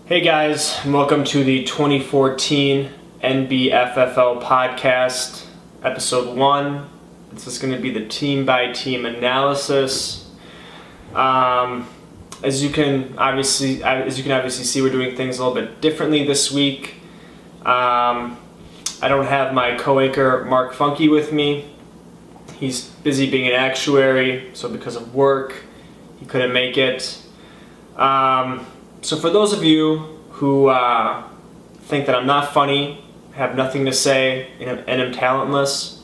Hey guys, and welcome to the 2014 NBFFL podcast, episode 1. This is going to be the team-by-team analysis. As you can obviously see, we're doing things a little bit differently this week. I don't have my co-anchor Mark Funky with me. He's busy being an actuary, so because of work, he couldn't make it. So for those of you who think that I'm not funny, have nothing to say, and am talentless,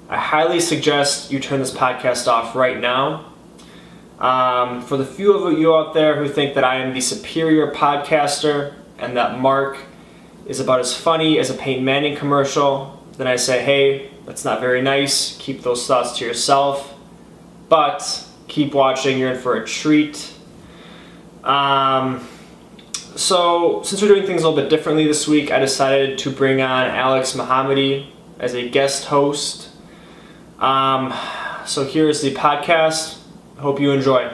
I highly suggest you turn this podcast off right now. For the few of you out there who think that I am the superior podcaster and that Mark is about as funny as a Peyton Manning commercial, then I say, hey, that's not very nice. Keep those thoughts to yourself. But keep watching, you're in for a treat. So since we're doing things a little bit differently this week, I decided to bring on Alex Mohammadi as a guest host. So here's the podcast. Hope you enjoy.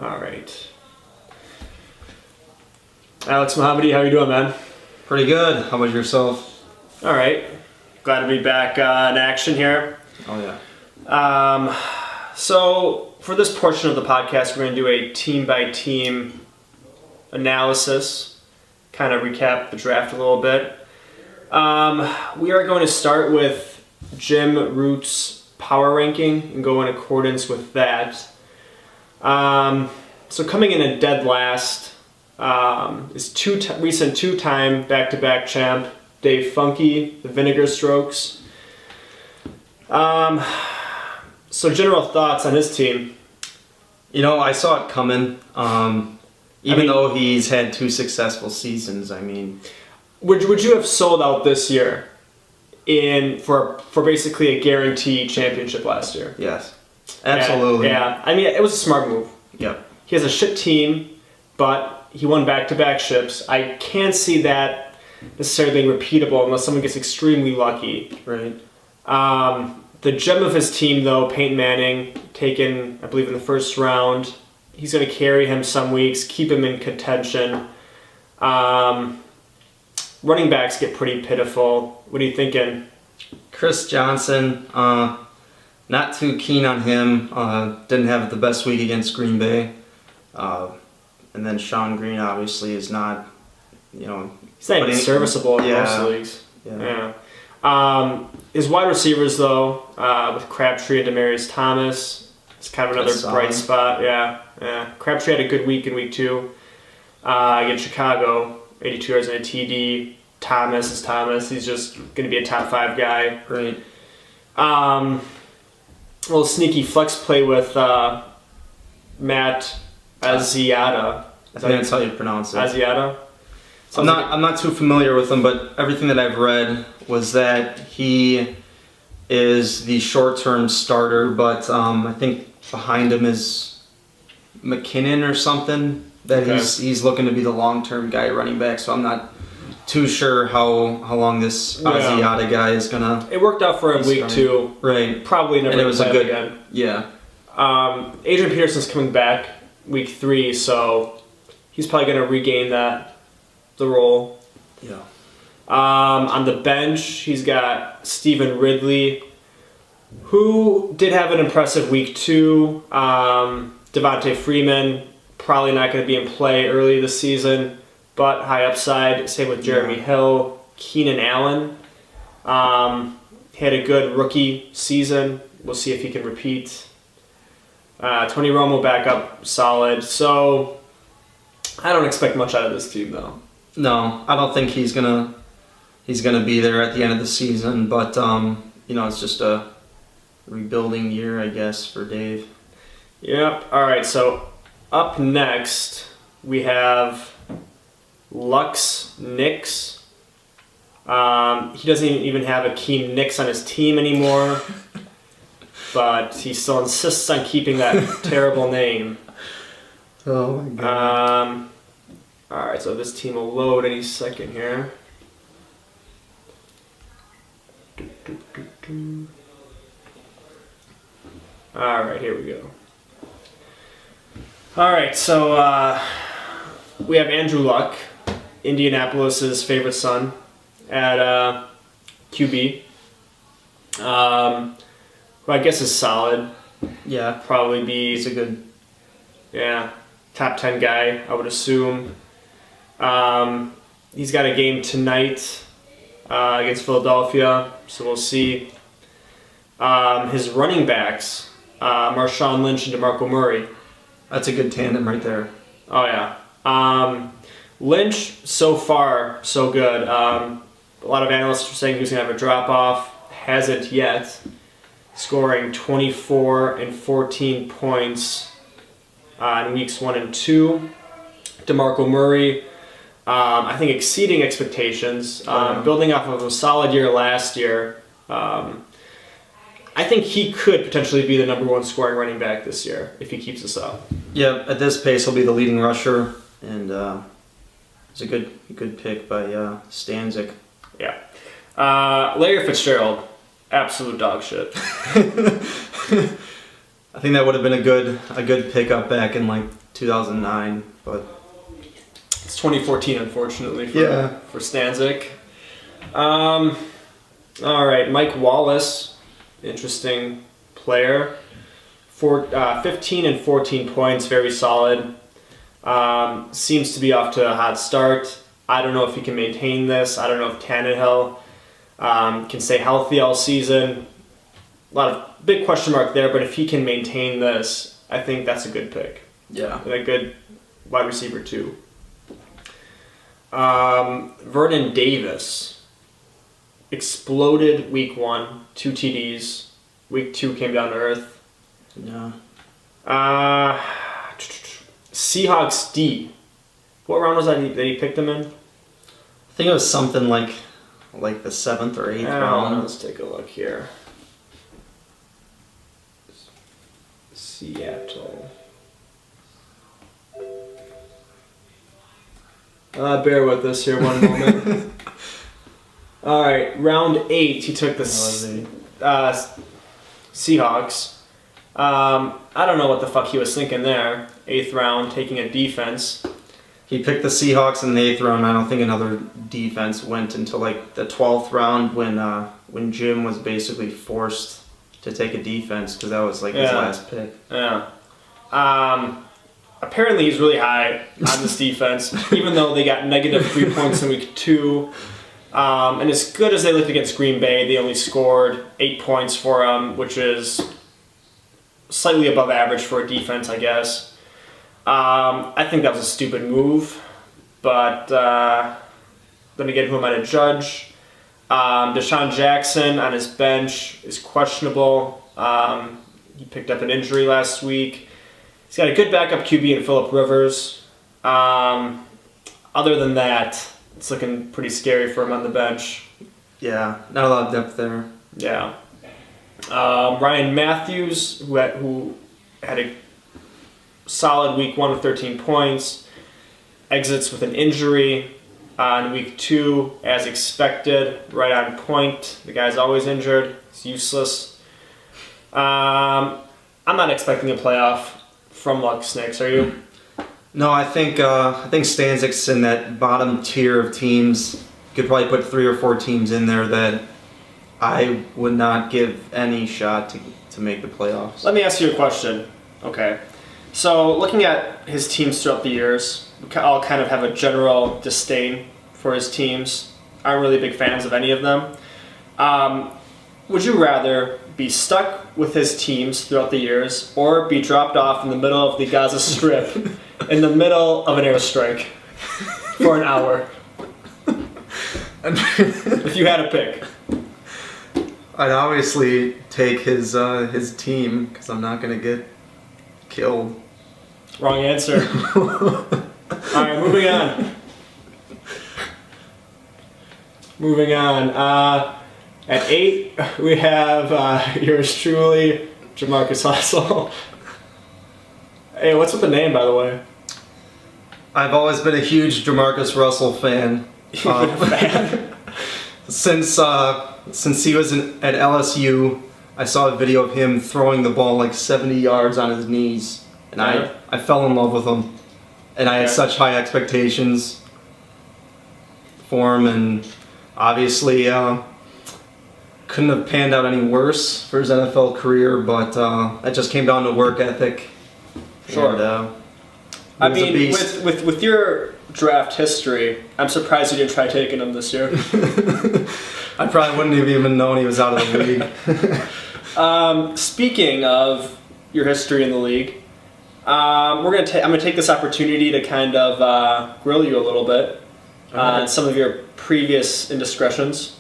All right. Alex Mohammadi, how you doing, man? Pretty good. How about yourself? All right. Glad to be back in action here. Oh, yeah. So for this portion of the podcast, we're going to do a team-by-team analysis, kind of recap the draft a little bit. We are going to start with Jim Root's power ranking and go in accordance with that. So coming in at dead last is recent two-time back-to-back champ Dave Funky, the Vinegar Strokes. So general thoughts on his team? You know, I saw it coming. Even though he's had 2 successful seasons, I mean... Would you have sold out this year for basically a guaranteed championship last year? Yes. Absolutely. Yeah. I mean, it was a smart move. Yep. He has a shit team, but he won back-to-back ships. I can't see that necessarily being repeatable unless someone gets extremely lucky. Right. The gem of his team, though, Peyton Manning, taken, I believe, in the first round. He's going to carry him some weeks, keep him in contention. Running backs get pretty pitiful. What are you thinking? Chris Johnson, not too keen on him. Didn't have the best week against Green Bay. And then Sean Green, obviously, is not, He's not even serviceable in most leagues. Yeah. His wide receivers, though, with Crabtree and Demaryius Thomas, it's kind of another bright spot. Yeah. Crabtree had a good week in week 2 against Chicago, 82 yards and a TD. Thomas is Thomas. He's just going to be a top 5 guy. Right. A little sneaky flex play with Matt Asiata. I think that's how you pronounce it. Asiata? I'm not too familiar with him, but everything that I've read was that he is the short-term starter, but I think behind him is McKinnon or something. That he's looking to be the long-term guy running back. So I'm not too sure how long this Asiata guy is gonna. It worked out for him week 2. Right. Probably never. And it was a good again. Yeah. Adrian Peterson's coming back week 3, so he's probably gonna regain the role. Yeah. On the bench, he's got Stephen Ridley, who did have an impressive week 2. Devontae Freeman, probably not going to be in play early this season, but high upside. Same with Jeremy Hill. Keenan Allen had a good rookie season. We'll see if he can repeat. Tony Romo back up solid. So I don't expect much out of this team, though. No, I don't think he's gonna be there at the end of the season, but it's just a rebuilding year, I guess, for Dave. Yep. All right. So up next we have Lux Nix. He doesn't even have Akeem Nicks on his team anymore, but he still insists on keeping that terrible name. Oh my god. Alright, so this team will load any second here. Alright, here we go. All right, so we have Andrew Luck, Indianapolis's favorite son, at QB. Who I guess is solid. Yeah, Probably be he's a good. top 10 guy, I would assume. He's got a game tonight against Philadelphia, so we'll see. His running backs, Marshawn Lynch and DeMarco Murray. That's a good tandem right there. Oh, yeah. Lynch, so far, so good. A lot of analysts are saying he's going to have a drop-off. Hasn't yet. Scoring 24 and 14 points in weeks 1 and 2. DeMarco Murray, I think exceeding expectations, building off of a solid year last year. I think he could potentially be the number 1 scoring running back this year if he keeps this up. Yeah, at this pace, he'll be the leading rusher, and it's a good pick by Stanzik. Yeah. Larry Fitzgerald, absolute dog shit. I think that would have been a good pickup back in like 2009, but It's 2014, unfortunately, for Stanzik. All right, Mike Wallace, interesting player. 15 and 14 points, very solid. Seems to be off to a hot start. I don't know if he can maintain this. I don't know if Tannehill can stay healthy all season. A lot of big question mark there, but if he can maintain this, I think that's a good pick. yeah. And a good wide receiver too. Vernon Davis exploded week 1, 2 TDs. Week 2 came down to earth. Yeah. Seahawks D. What round was that he picked them in? I think it was something like the 7th or 8th round. Let's take a look here. Seattle. Bear with us here one moment. All right, round 8. He took the Seahawks. I don't know what the fuck he was thinking there. 8th round, taking a defense. He picked the Seahawks in the 8th round. I don't think another defense went until like the 12th round when Jim was basically forced to take a defense because that was like his last pick. Yeah. Apparently he's really high on this defense, even though they got negative 3 points in week 2. And as good as they looked against Green Bay, they only scored 8 points for them, which is slightly above average for a defense, I guess. I think that was a stupid move, but then again, who am I to judge? Deshaun Jackson on his bench is questionable. He picked up an injury last week. He's got a good backup QB in Phillip Rivers. Other than that, it's looking pretty scary for him on the bench. Yeah, not a lot of depth there. Yeah. Ryan Matthews, who had a solid week 1 with 13 points, exits with an injury in week 2 as expected, right on point. The guy's always injured. He's useless. I'm not expecting a playoff from Luck Snicks, are you? No, I think Stanzik's in that bottom tier of teams. You could probably put 3 or 4 teams in there that I would not give any shot to make the playoffs. Let me ask you a question. Okay. So, looking at his teams throughout the years, we all kind of have a general disdain for his teams. Aren't really big fans of any of them. Would you rather be stuck with his teams throughout the years or be dropped off in the middle of the Gaza Strip in the middle of an airstrike for an hour? If you had a pick. I'd obviously take his team because I'm not going to get killed. Wrong answer. Alright, moving on. Moving on. At 8, we have yours truly, Jamarcus Russell. Hey, what's with the name, by the way? I've always been a huge Jamarcus Russell fan. You've been a fan? Since he was at LSU, I saw a video of him throwing the ball like 70 yards on his knees and I fell in love with him, and I had such high expectations for him, and obviously couldn't have panned out any worse for his NFL career, but it just came down to work ethic. Sure. And, I mean, with your draft history, I'm surprised you didn't try taking him this year. I probably wouldn't have even known he was out of the league. Speaking of your history in the league, I'm gonna take this opportunity to kind of grill you a little bit on some of your previous indiscretions.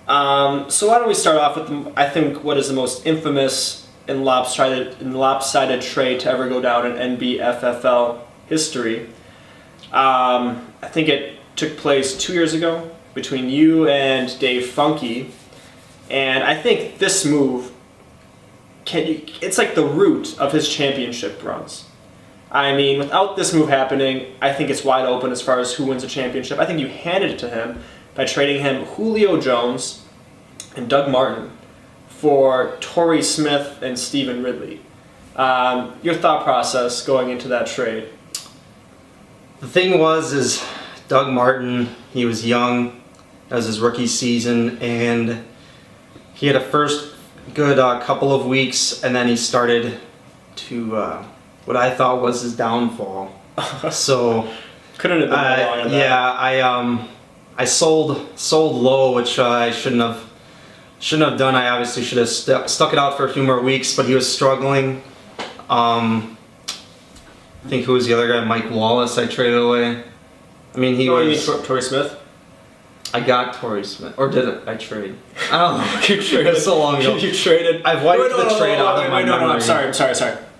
So why don't we start off with I think what is the most infamous and lopsided trade to ever go down in NBFFL history. I think it took place 2 years ago between you and Dave Funky, and I think this move it's like the root of his championship runs. I mean, without this move happening, I think it's wide open as far as who wins a championship. I think you handed it to him by trading him Julio Jones and Doug Martin for Torrey Smith and Stephen Ridley. Your thought process going into that trade? The thing is Doug Martin, he was young, that was his rookie season, and he had a first good couple of weeks, and then he started to what I thought was his downfall. So couldn't have been more wrong on that. Yeah, I sold low, which I shouldn't have done. I obviously should have stuck it out for a few more weeks, but he was struggling. I think who was the other guy? Mike Wallace. I traded away. I mean, he was. You mean Torrey Smith? I got Torrey Smith, or did it? I trade. I don't know. You traded. It's so long ago. You traded. I've wiped the trade out of my memory. No, I'm sorry.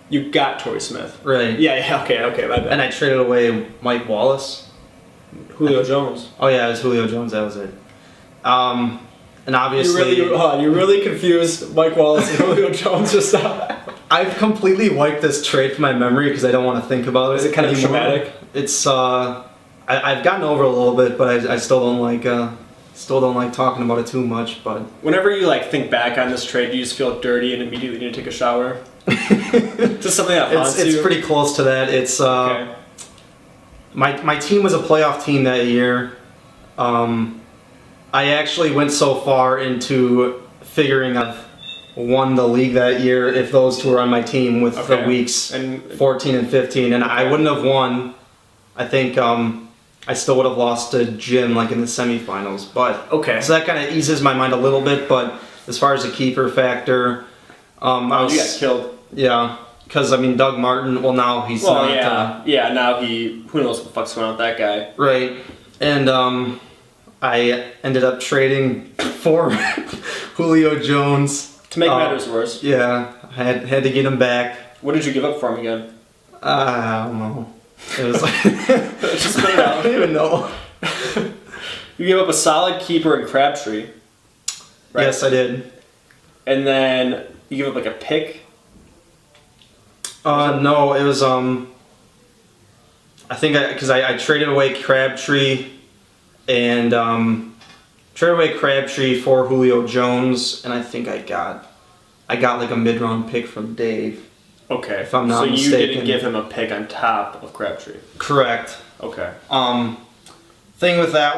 You got Torrey Smith. Right. Yeah. Okay. My bad. And I traded away Mike Wallace. Julio Jones. Oh yeah, it was Julio Jones. That was it. And obviously, you really confused Mike Wallace and Julio Jones just now. I've completely wiped this trade from my memory because I don't want to think about it. Is it kind of traumatic? It's I've gotten over it a little bit, but I still don't like talking about it too much. But whenever you think back on this trade, you just feel dirty and immediately need to take a shower. Just something that haunts you. It's pretty close to that. It's okay. My team was a playoff team that year. I actually went so far into figuring I've won the league that year if those two were on my team with the weeks and 14 and 15, and I wouldn't have won. I think I still would have lost to Jim in the semifinals. But so that kind of eases my mind a little bit. But as far as the keeper factor, you got killed. Yeah, because Doug Martin. Well, now he's not. Now who knows what the fuck's going on with that guy? Right, and I ended up trading for Julio Jones. To make matters worse. Yeah, I had to get him back. What did you give up for him again? I don't know. It was just put it out. I don't even know. You gave up a solid keeper in Crabtree. Right? Yes, I did. And then you give up a pick. No, it was I think because I traded away Crabtree and traded away Crabtree for Julio Jones, and I think I got a mid-round pick from Dave. Okay. If I'm not mistaken. So you didn't give him a pick on top of Crabtree. Correct. Okay. Thing with that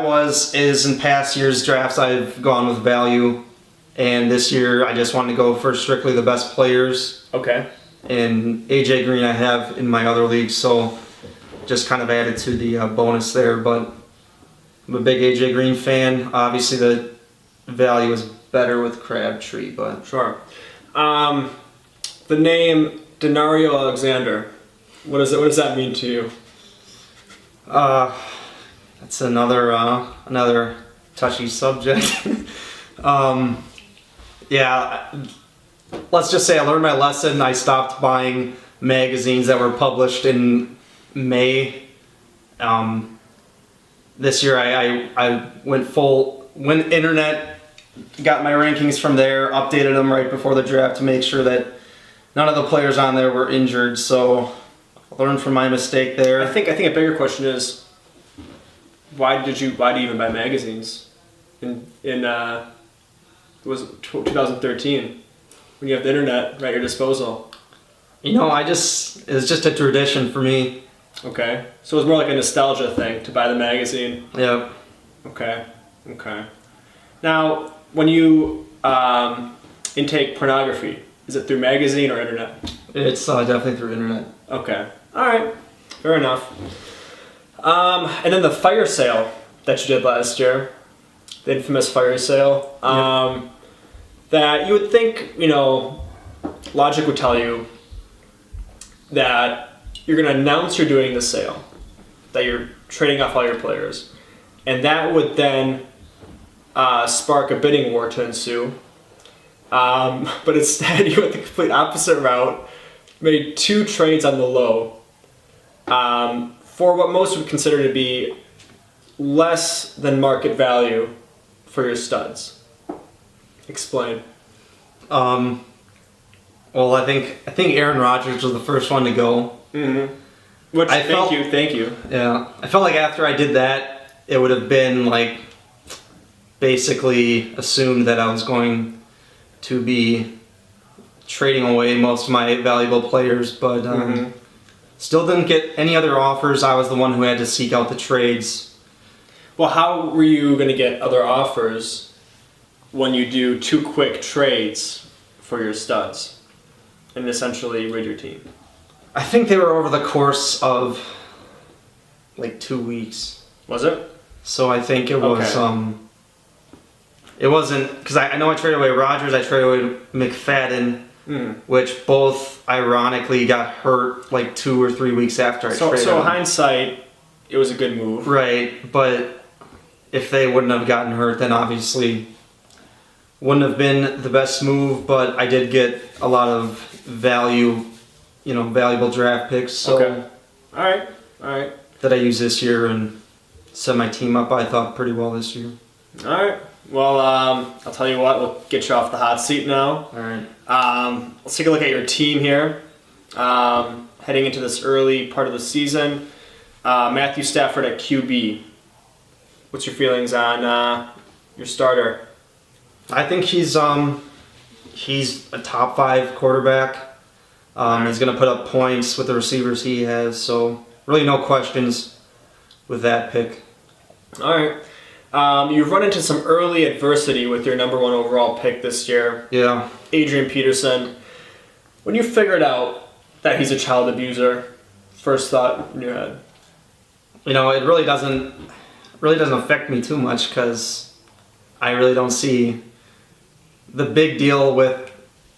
is in past years' drafts I've gone with value, and this year I just wanted to go for strictly the best players. Okay. And AJ Green I have in my other league, so just kind of added to the bonus there. But I'm a big AJ Green fan. Obviously the value is better with Crabtree, but sure. The name Denario Alexander. What does that mean to you? That's another touchy subject. Yeah, let's just say I learned my lesson. I stopped buying magazines that were published in May. This year I went internet, got my rankings from there, updated them right before the draft to make sure that none of the players on there were injured. So I learned from my mistake there. I think a bigger question is why do you even buy magazines in it was 2013 when you have the internet right at your disposal? It's just a tradition for me. Okay. So it was more like a nostalgia thing to buy the magazine. Yeah. Okay. Okay. Now, when you intake pornography, is it through magazine or internet? It's definitely through internet. Okay. All right. Fair enough. And then the fire sale that you did last year, the infamous fire sale, that you would think, logic would tell you that you're going to announce you're doing the sale, that you're trading off all your players, and that would then spark a bidding war to ensue. But instead, you went the complete opposite route, made 2 trades on the low for what most would consider to be less than market value for your studs. Explain. Well, I think Aaron Rodgers was the first one to go. Mm-hmm. Which, thank you. Yeah, I felt like after I did that, it would have been like basically assumed that I was going to be trading away most of my valuable players, but still didn't get any other offers. I was the one who had to seek out the trades. Well, how were you going to get other offers when you do 2 quick trades for your studs and essentially rid your team? I think they were over the course of like 2 weeks. Was it? So I think it was, it wasn't, because I know I traded away Rodgers, I traded away McFadden, which both ironically got hurt like 2 or 3 weeks after I traded So them. hindsight, it was a good move. Right, but if they wouldn't have gotten hurt, then obviously wouldn't have been the best move, but I did get a lot of valuable draft picks. So Okay. All right. that I used this year and set my team up, I thought, pretty well this year. All right. Well, I'll tell you what, we'll get you off the hot seat now. All right. Let's take a look at your team here. Heading into this early part of the season, Matthew Stafford at QB. What's your feelings on your starter? I think he's a top 5 quarterback. He's going to put up points with the receivers he has, so really no questions with that pick. All right. You've run into some early adversity with your number 1 overall pick this year, Yeah. Adrian Peterson. When you figured out that he's a child abuser, first thought in your head? It really doesn't affect me too much because I really don't see the big deal with.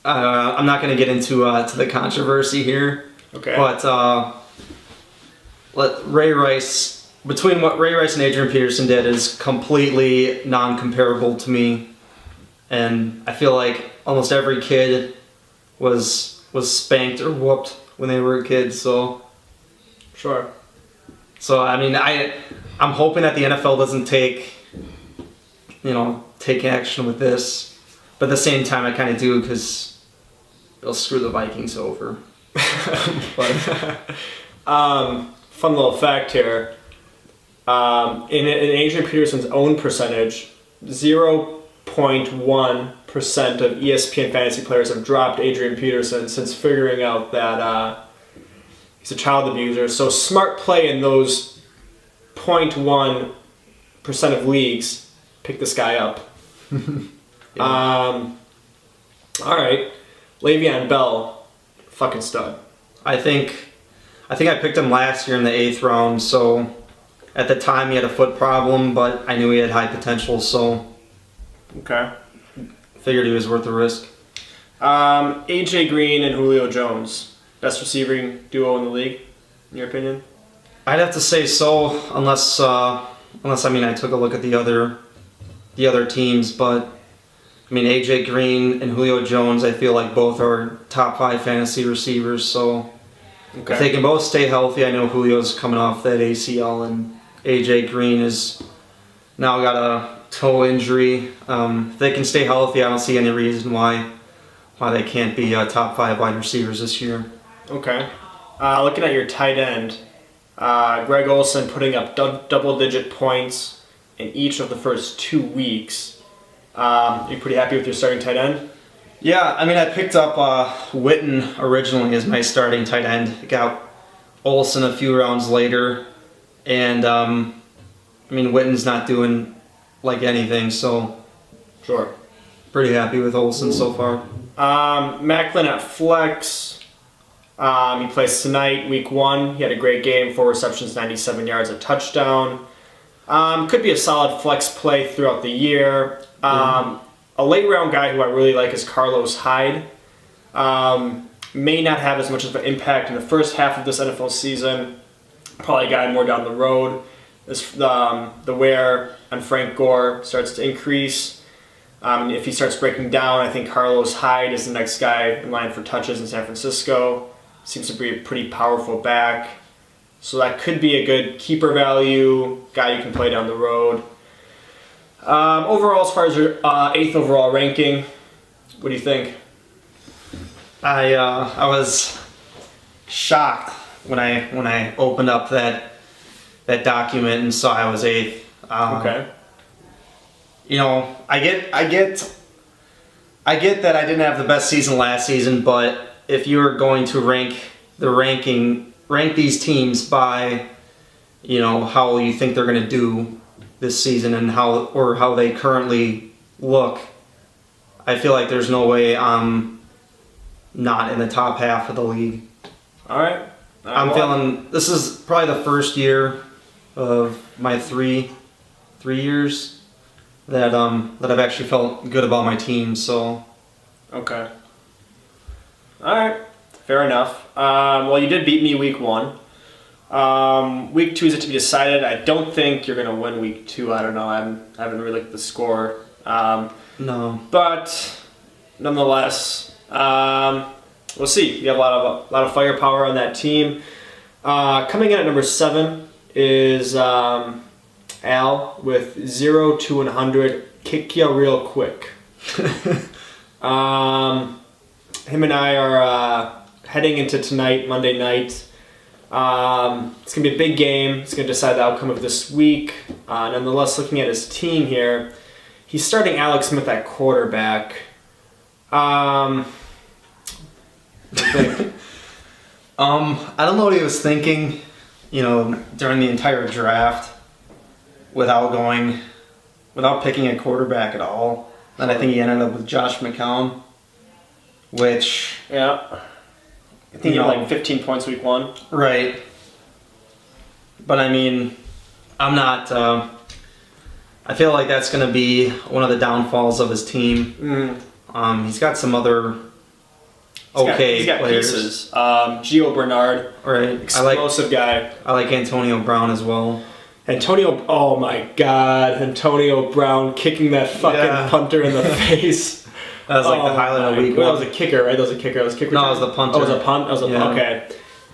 I'm not going to get into to the controversy here. Okay. But between what Ray Rice and Adrian Peterson did is completely non-comparable to me, and I feel like almost every kid was spanked or whooped when they were a kid. So Sure. I mean, I'm hoping that the NFL doesn't take action with this, but at the same time, I kind of do because they'll screw the Vikings over. But, fun little fact here. In Adrian Peterson's own percentage, 0.1% of ESPN fantasy players have dropped Adrian Peterson since figuring out that he's a child abuser. So smart play in those 0.1% of leagues. Pick this guy up. Yeah. All right. Le'Veon Bell, fucking stud. I think I picked him last year in the 8th round, so at the time he had a foot problem, but I knew he had high potential, so Okay. figured he was worth the risk. AJ Green and Julio Jones, best receiving duo in the league, in your opinion? I'd have to say so, unless I took a look at the other teams, but I mean AJ Green and Julio Jones, I feel like both are top 5 fantasy receivers, so Okay. if they can both stay healthy, I know Julio's coming off that ACL and AJ Green is now got a toe injury. If they can stay healthy, I don't see any reason why they can't be top 5 wide receivers this year. Okay. Looking at your tight end, Greg Olsen putting up double-digit points in each of the first 2 weeks. Are you pretty happy with your starting tight end? Yeah, I mean, I picked up Witten originally as my starting tight end. Got Olsen a few rounds later, and I mean, Witten's not doing like anything, so Sure. pretty happy with Olsen so far. Macklin at flex. He plays tonight, week 1. He had a great game, 4 receptions, 97 yards, a touchdown. Could be a solid flex play throughout the year. A late round guy who I really like is Carlos Hyde. May not have as much of an impact in the first half of this NFL season. Probably a guy more down the road. As the wear on Frank Gore starts to increase. If he starts breaking down, I think Carlos Hyde is the next guy in line for touches in San Francisco. Seems to be a pretty powerful back. So that could be a good keeper value guy you can play down the road. Overall, as far as your 8th overall ranking, what do you think? I was shocked when I opened up that document and saw I was 8th. Okay. You know, I get that I didn't have the best season last season, but if you were going to rank these teams by, you know, how you think they're going to do this season and how they currently look, I feel like there's no way I'm not in the top half of the league. All right. I'm feeling this is probably the first year of my three years that I've actually felt good about my team. So Okay. All right. Fair enough. Well, you did beat me week 1. Week 2 is yet to be decided. I don't think you're going to win week 2. I don't know. I haven't really looked at the score. no. But nonetheless, we'll see. You have a lot of firepower on that team. Coming in at number 7 is Al with 0 to 100. Kick you real quick. Him and I are heading into tonight, Monday night. It's going to be a big game. It's going to decide the outcome of this week. Nonetheless, looking at his team here, he's starting Alex Smith at quarterback. What do you think? I don't know what he was thinking, you know, during the entire draft without picking a quarterback at all. Then I think he ended up with Josh McCown, which... Yeah. I think he had like 15 points week 1. Right. But I mean, I'm not... I feel like that's going to be one of the downfalls of his team. He's got some other He's got players. pieces. Gio Bernard, Right. explosive guy. I like Antonio Brown as well. Oh my God, Antonio Brown kicking that fucking punter in the face. That was like the highlight of week 1. That was a kicker, right? That was a kicker. That was kicker. No, it was the punter. Oh, it was a punt? That was a punt. Okay.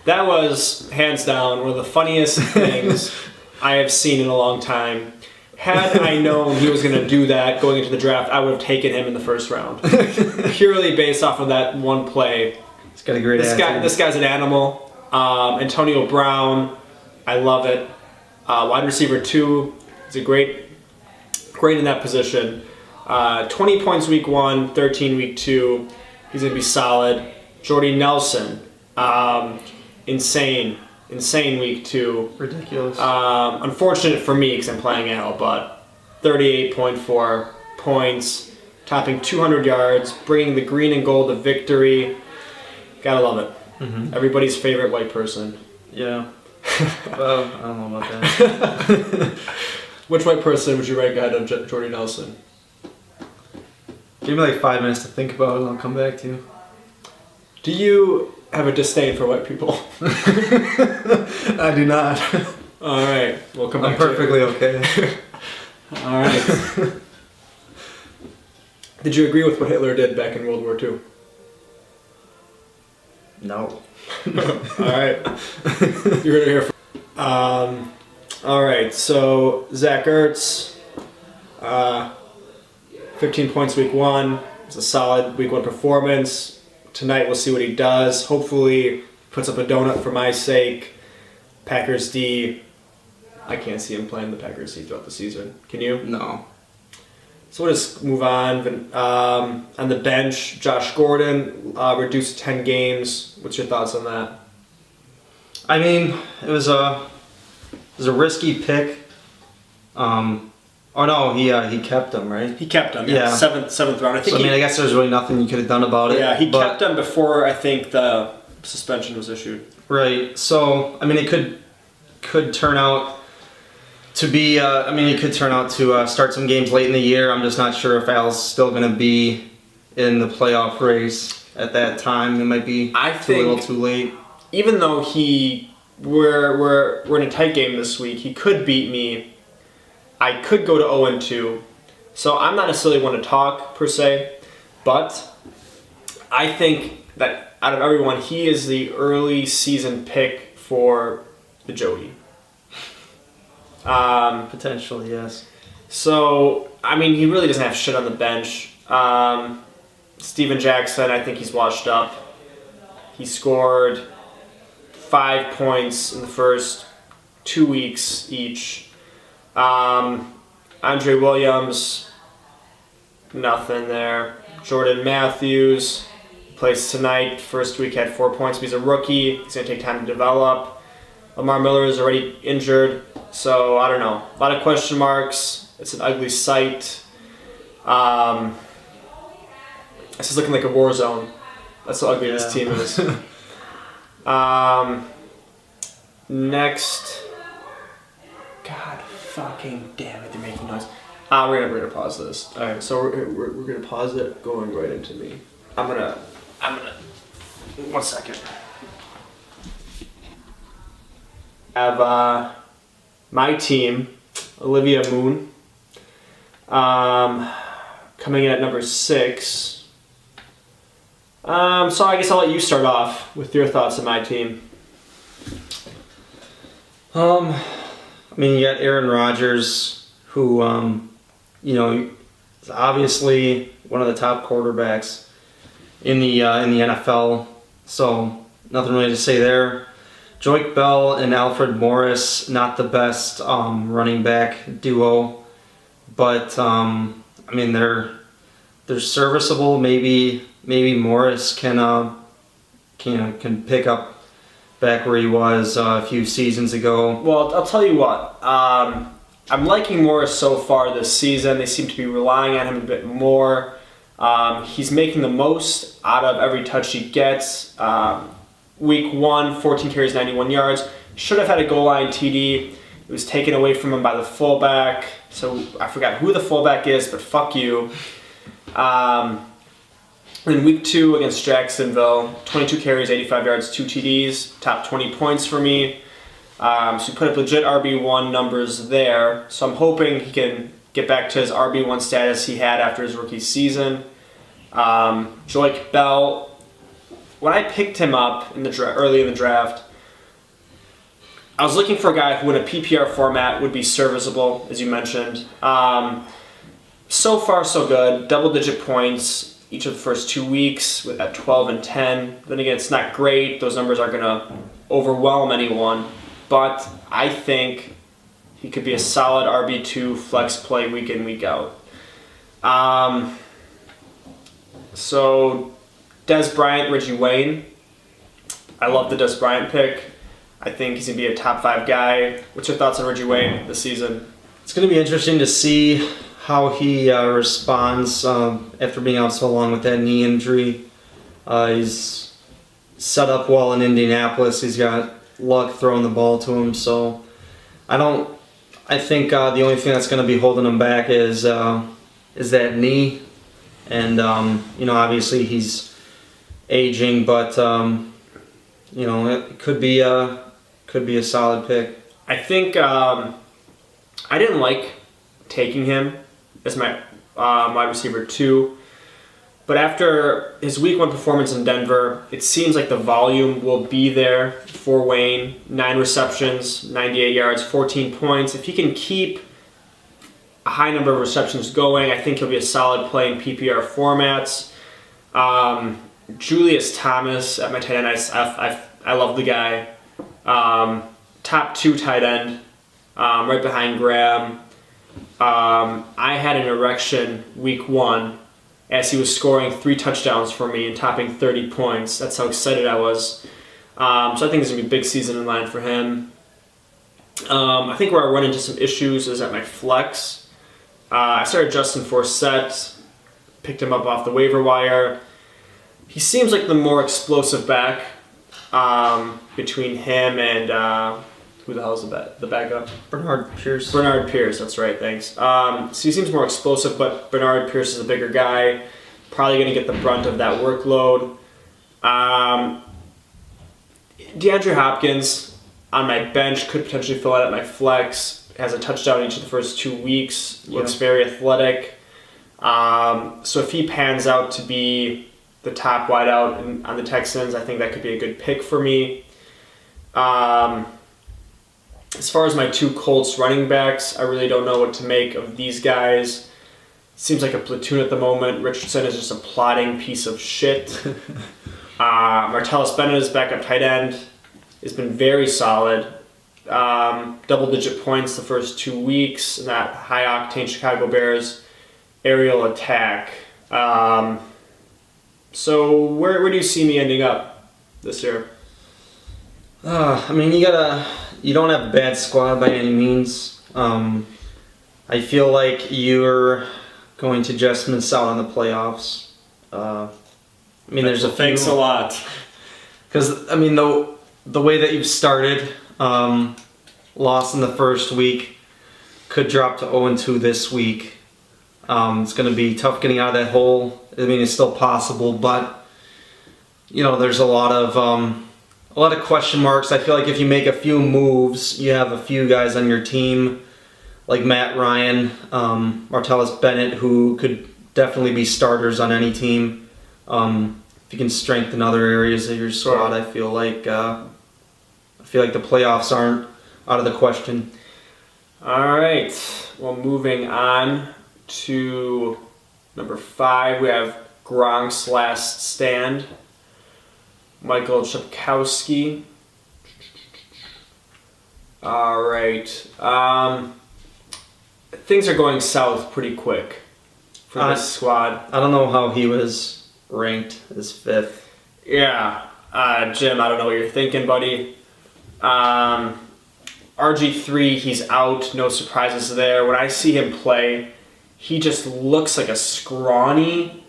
That was, hands down, one of the funniest things I have seen in a long time. Had I known he was going to do that going into the draft, I would have taken him in the first round. Purely based off of that one play. He's got a great attitude. This guy's an animal. Antonio Brown, I love it. Wide receiver 2, he's a great in that position. 20 points week 1, 13 week 2. He's going to be solid. Jordy Nelson, insane week 2. Ridiculous. Unfortunate for me because I'm playing Al, but 38.4 points, topping 200 yards, bringing the green and gold to victory. Gotta love it. Mm-hmm. Everybody's favorite white person. Yeah. Well, I don't know about that. Which white person would you rank ahead of Jordy Nelson? Give me like 5 minutes to think about it and I'll come back to you. Do you have a disdain for white people? I do not. Alright, we'll come back I'm perfectly okay. Alright. Did you agree with what Hitler did back in World War II? No. Alright. You're gonna hear from alright, so Zach Ertz, 15 points week 1. It's a solid week 1 performance. Tonight we'll see what he does. Hopefully puts up a donut for my sake. Packers D, I can't see him playing the Packers D throughout the season. Can you? No. So we'll just move on. On the bench, Josh Gordon reduced to 10 games. What's your thoughts on that? I mean, it was a risky pick. Oh no, he kept him, right? He kept him. Yeah. Seventh round. I guess there's really nothing you could have done about it. Yeah, he kept him before I think the suspension was issued. Right. So I mean, it could turn out to be. It could turn out to start some games late in the year. I'm just not sure if Al's still going to be in the playoff race at that time. It might be a little too late. Even though we're in a tight game this week, he could beat me. I could go to 0-2, so I'm not necessarily one to talk per se, but I think that out of everyone, he is the early season pick for the Jody. Potentially, yes. So, I mean, he really doesn't have shit on the bench. Steven Jackson, I think he's washed up. He scored 5 points in the first 2 weeks each. Andre Williams, nothing there. Jordan Matthews plays tonight. First week had 4 points, but he's a rookie. He's going to take time to develop. Lamar Miller is already injured, so I don't know. A lot of question marks. It's an ugly sight. This is looking like a war zone. That's how ugly this team is. Next. God fucking damn it, they're making noise. We're gonna pause this. Alright, so we're gonna pause it going right into me. I'm gonna 1 second. I have my team, Olivia Moon, coming in at number 6. So I guess I'll let you start off with your thoughts on my team. I mean, you got Aaron Rodgers, who, is obviously one of the top quarterbacks in the NFL. So nothing really to say there. Joique Bell and Alfred Morris, not the best running back duo, but they're serviceable. Maybe Morris can pick up back where he was a few seasons ago. Well, I'll tell you what. I'm liking Morris so far this season. They seem to be relying on him a bit more. He's making the most out of every touch he gets. Week 1, 14 carries, 91 yards. Should have had a goal line TD. It was taken away from him by the fullback. So I forgot who the fullback is, but fuck you. In week 2 against Jacksonville, 22 carries, 85 yards, 2 TDs, top 20 points for me. So he put up legit RB1 numbers there. So I'm hoping he can get back to his RB1 status he had after his rookie season. Joique Bell, when I picked him up in the early in the draft, I was looking for a guy who in a PPR format would be serviceable, as you mentioned. So far, so good. Double-digit points each of the first 2 weeks at 12 and 10. Then again, it's not great. Those numbers aren't going to overwhelm anyone. But I think he could be a solid RB2 flex play week in, week out. So, Dez Bryant, Reggie Wayne. I love the Dez Bryant pick. I think he's going to be a top 5 guy. What's your thoughts on Reggie Wayne this season? It's going to be interesting to see how he responds after being out so long with that knee injury. He's set up well in Indianapolis. He's got luck throwing the ball to him. So I think the only thing that's going to be holding him back is that knee. And obviously he's aging, but it could be a solid pick. I think I didn't like taking him as my wide receiver 2. But after his week 1 performance in Denver, it seems like the volume will be there for Wayne. 9 receptions, 98 yards, 14 points. If he can keep a high number of receptions going, I think he'll be a solid play in PPR formats. Julius Thomas at my tight end, I love the guy. Top 2 tight end, right behind Graham. I had an erection week 1 as he was scoring 3 touchdowns for me and topping 30 points. That's how excited I was. So I think there's going to be a big season in line for him. I think where I run into some issues is at my flex. I started Justin Forsett, picked him up off the waiver wire. He seems like the more explosive back between him and who the hell is the backup? Bernard Pierce. Bernard Pierce, that's right, thanks. So he seems more explosive, but Bernard Pierce is a bigger guy, probably going to get the brunt of that workload. DeAndre Hopkins on my bench could potentially fill out at my flex. Has a touchdown each of the first 2 weeks. Looks very athletic. So if he pans out to be the top wideout on the Texans, I think that could be a good pick for me. As far as my 2 Colts running backs, I really don't know what to make of these guys. Seems like a platoon at the moment. Richardson is just a plodding piece of shit. Martellus Bennett is backup tight end. Has been very solid. Double-digit points the first 2 weeks in that high-octane Chicago Bears aerial attack. So where do you see me ending up this year? I mean, you don't have a bad squad by any means. I feel like you're going to just miss out on the playoffs. I mean, there's a few. Thanks a lot. Because, I mean, the way that you've started, lost in the first week, could drop to 0-2 this week. It's going to be tough getting out of that hole. I mean, it's still possible, but, there's a lot of question marks. I feel like if you make a few moves, you have a few guys on your team, like Matt Ryan, Martellus Bennett, who could definitely be starters on any team. If you can strengthen other areas of your squad, I feel like the playoffs aren't out of the question. All right. Well, moving on to number 5, we have Gronk's last stand. Michael Chapkowski. All right. Things are going south pretty quick for this squad. I don't know how he was ranked as 5th. Yeah. Jim, I don't know what you're thinking, buddy. RG3, he's out. No surprises there. When I see him play, he just looks like a scrawny,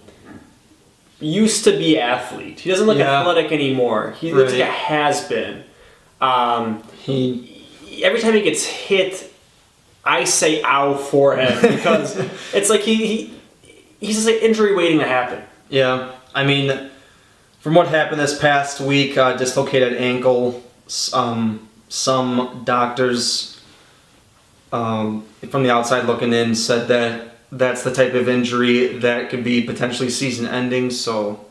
used to be athlete. He doesn't look athletic anymore. He looks like a has-been. Every time he gets hit, I say ow for him because it's like he's just like injury waiting to happen. Yeah, I mean, from what happened this past week, dislocated ankle. Some doctors from the outside looking in said that that's the type of injury that could be potentially season-ending. So,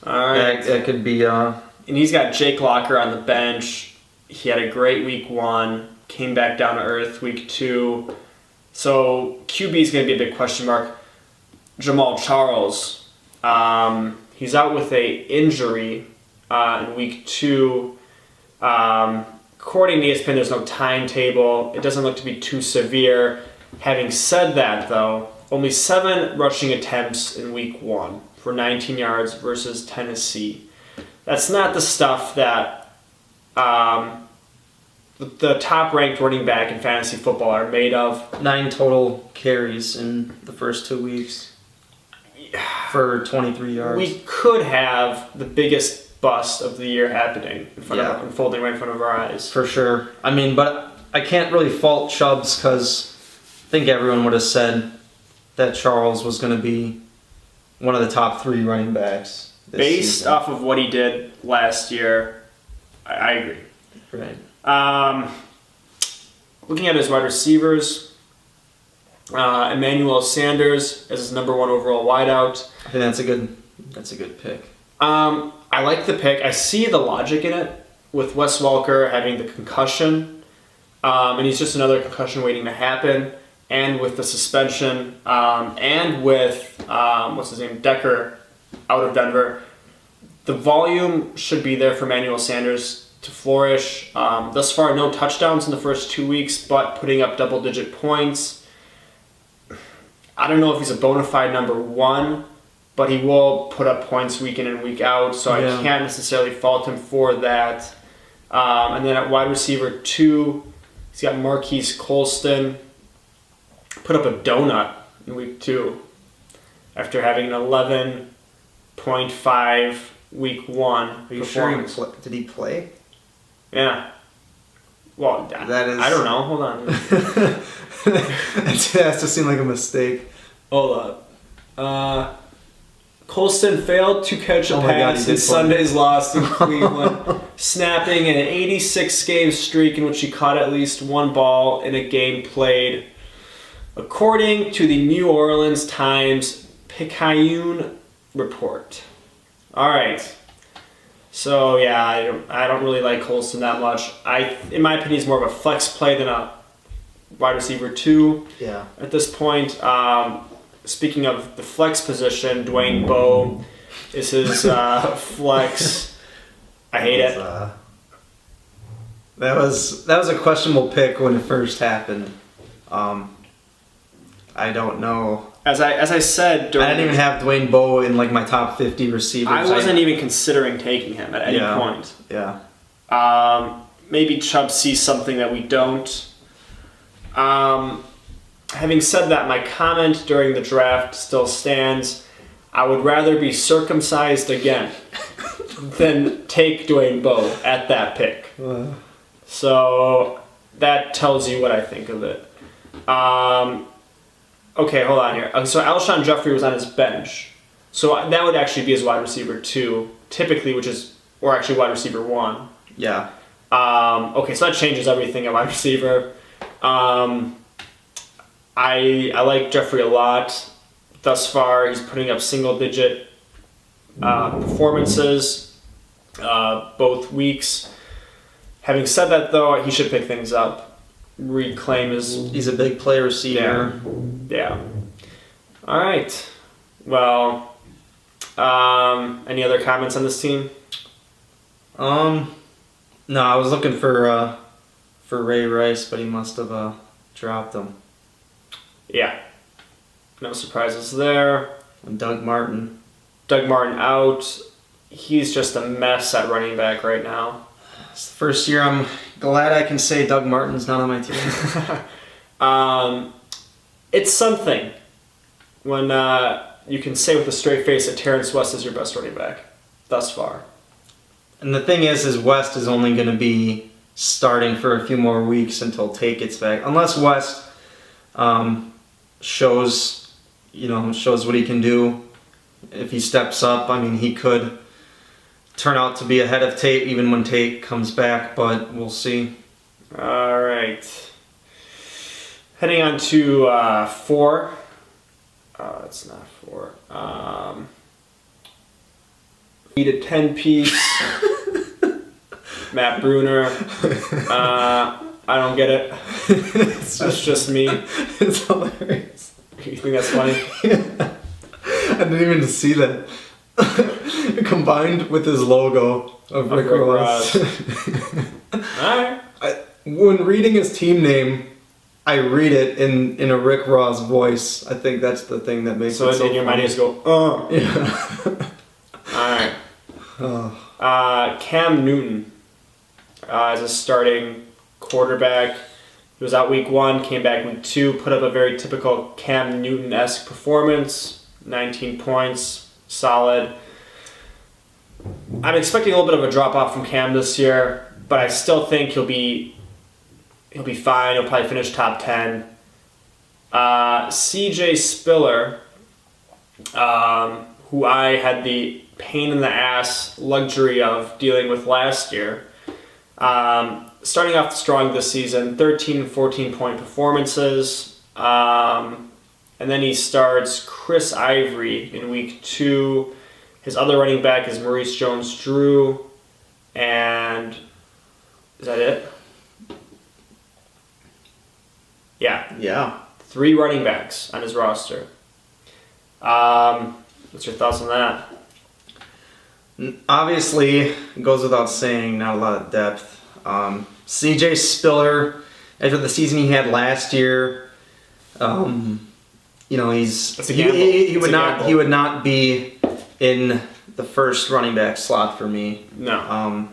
all right, that could be. And he's got Jake Locker on the bench. He had a great week 1, came back down to earth week 2. So QB is going to be a big question mark. Jamal Charles, he's out with a injury in week 2. According to ESPN, there's no timetable. It doesn't look to be too severe. Having said that, though, only 7 rushing attempts in week 1 for 19 yards versus Tennessee. That's not the stuff that the top-ranked running back in fantasy football are made of. 9 total carries in the first 2 weeks for 23 yards. We could have the biggest bust of the year happening unfolding right in front of our eyes. For sure. I mean, but I can't really fault Chubbs because I think everyone would have said that Charles was going to be one of the top 3 running backs this Based season. off of what he did last year, I agree. Right. Looking at his wide receivers, Emmanuel Sanders as his number 1 overall wideout. I think that's a good pick. I like the pick. I see the logic in it with Wes Welker having the concussion, and he's just another concussion waiting to happen, and with the suspension, and with Decker out of Denver. The volume should be there for Emmanuel Sanders to flourish. Thus far, no touchdowns in the first 2 weeks, but putting up double-digit points. I don't know if he's a bona fide number one, but he will put up points week in and week out, so Yeah. I can't necessarily fault him for that. And then at wide receiver 2, he's got Marquise Colston. Put up a donut in week 2 after having an 11.5 week 1 Are you sure performance. did he play? Yeah. Well, That is- I don't know. Hold on. It has to seem like a mistake. Hold up. Colston failed to catch a Oh my God, pass he in did play. Sunday's loss in Cleveland, snapping an 86-game streak in which he caught at least one ball in a game played, according to the New Orleans Times Picayune report. All right. So yeah, I don't really like Colston that much. In my opinion, he's more of a flex play than a wide receiver 2 Yeah. at this point. Speaking of the flex position, Dwayne Bowe is his flex. I hate it. That was a questionable pick when it first happened. I don't know. As I said, I during, didn't even have Dwayne Bowe in like my top 50 receivers. I wasn't even considering taking him at any Yeah. point. Yeah. Maybe Chubb sees something that we don't. Having said that, my comment during the draft still stands. I would rather be circumcised again than take Dwayne Bowe at that pick. So that tells you what I think of it. Okay, hold on here. So Alshon Jeffrey was on his bench. So that would actually be his wide receiver 2, typically, or actually wide receiver 1. Yeah. Okay, so that changes everything at wide receiver. I like Jeffrey a lot. Thus far, he's putting up single-digit performances both weeks. Having said that, though, he should pick things up. Reclaim his... He's a big play receiver. Yeah. All right. Well, any other comments on this team? No, I was looking for Ray Rice, but he must have dropped him. Yeah. No surprises there. And Doug Martin. Doug Martin out. He's just a mess at running back right now. It's the first year I'm glad I can say Doug Martin's not on my team. It's something when you can say with a straight face that Terrence West is your best running back thus far. And the thing is West is only going to be starting for a few more weeks until Tate gets back. Unless West shows what he can do. If he steps up, I mean, he could turn out to be ahead of Tate even when Tate comes back, but we'll see. All right. Heading on to 4. It's not 4. Need a 10-piece. Matt Bruner. I don't get it. That's just me. It's hilarious. You think that's funny? I didn't even see that. Combined with his logo of Rick Ross. Alright. When reading his team name, I read it in a Rick Ross voice. I think that's the thing that makes So it so in your mind, you funny. just go, Yeah. Alright. Cam Newton as a starting quarterback. He was out week 1, came back week 2, put up a very typical Cam Newton-esque performance. 19 points, solid. I'm expecting a little bit of a drop-off from Cam this year, but I still think he'll be fine. He'll probably finish top 10. CJ Spiller, who I had the pain in the ass luxury of dealing with last year. Starting off strong this season, 13 and 14 point performances. And then he starts Chris Ivory in week 2. His other running back is Maurice Jones-Drew. And is that it? Yeah. Yeah. 3 running backs on his roster. What's your thoughts on that? Obviously, it goes without saying, not a lot of depth. CJ Spiller, after the season he had last year, he's It's a gamble. he It's would a not gamble. he would not be in the first running back slot for me. No.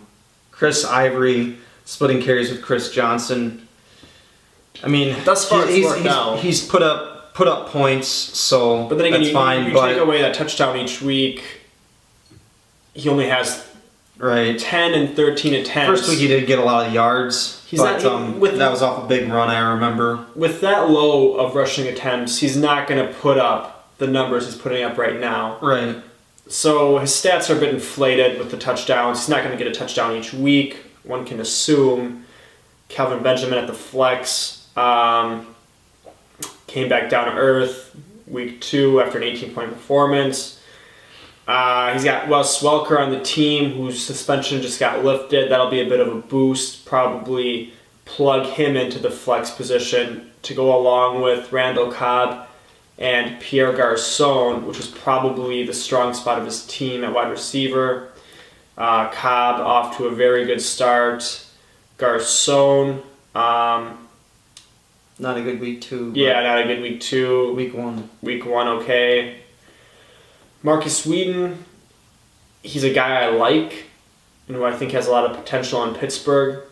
Chris Ivory splitting carries with Chris Johnson. I mean, Thus far it's worked out. he's put up points, so But then again, that's fine. you but take away that touchdown each week, he only has right, 10 and 13 attempts. first week he did get a lot of yards. He's but not- with- that was off a big run, I remember. With that low of rushing attempts, he's not going to put up the numbers he's putting up right now. Right. So his stats are a bit inflated with the touchdowns. He's not going to get a touchdown each week. One can assume. Calvin Benjamin at the flex came back down to earth week 2 after an 18-point performance. He's got Wes Welker on the team, whose suspension just got lifted. That'll be a bit of a boost. Probably plug him into the flex position to go along with Randall Cobb and Pierre Garçon, which was probably the strong spot of his team at wide receiver. Cobb off to a very good start. Garçon, Not a good week 2. yeah, not a good week 2. Week 1. Week 1, okay. Marcus Wheaton, he's a guy I like and who I think has a lot of potential in Pittsburgh.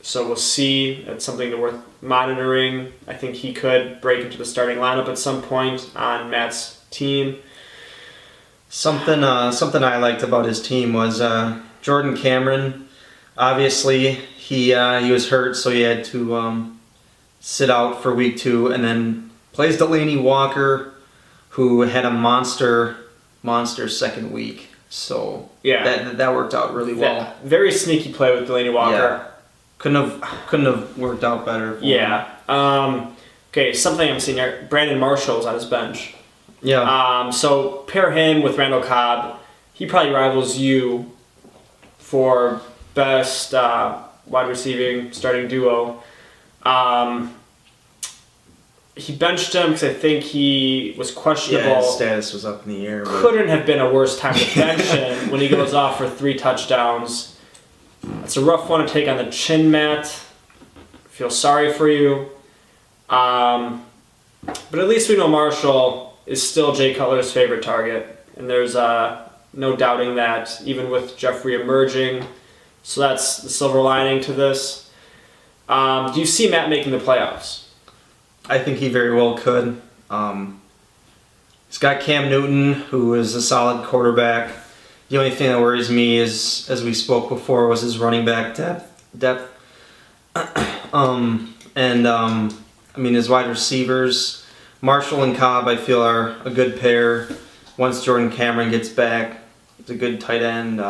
So we'll see. That's something worth monitoring. I think he could break into the starting lineup at some point on Matt's team. Something I liked about his team was Jordan Cameron. Obviously, he was hurt, so he had to sit out for week 2, and then plays Delaney Walker, who had a monster second week. So Yeah. that worked out really well. That very sneaky play with Delaney Walker. Yeah. Couldn't have worked out better. For him. Yeah. Okay, something I'm seeing here. Brandon Marshall's on his bench. Yeah. So pair him with Randall Cobb. He probably rivals you for best wide receiving starting duo. He benched him because I think he was questionable. Yeah, his status was up in the air. But Couldn't have been a worse time to bench him when he goes off for 3 touchdowns. It's a rough one to take on the chin, Matt. Feel sorry for you. But at least we know Marshall is still Jay Cutler's favorite target. And there's no doubting that, even with Jeffrey emerging. So that's the silver lining to this. Do you see Matt making the playoffs? I think he very well could. He's got Cam Newton, who is a solid quarterback. The only thing that worries me is, as we spoke before, was his running back depth. I mean, his wide receivers, Marshall and Cobb, I feel are a good pair. Once Jordan Cameron gets back, it's a good tight end.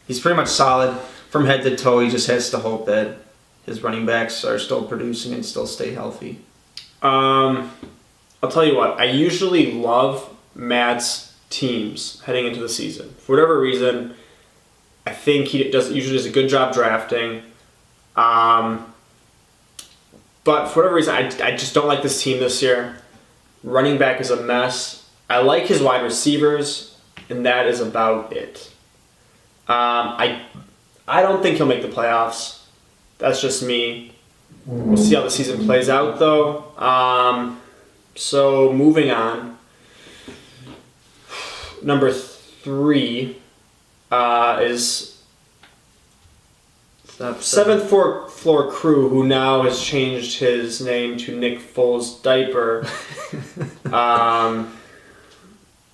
He's pretty much solid from head to toe. He just has to hope that his running backs are still producing and still stay healthy. I'll tell you what, I usually love Matt's teams heading into the season. For whatever reason, I think he usually does a good job drafting. But for whatever reason, I just don't like this team this year. Running back is a mess. I like his wide receivers, and that is about it. I don't think he'll make the playoffs. That's just me. We'll see how the season plays out, though. So moving on. Number 3 is Seventh Floor Crew, who now has changed his name to Nick Foles Diaper.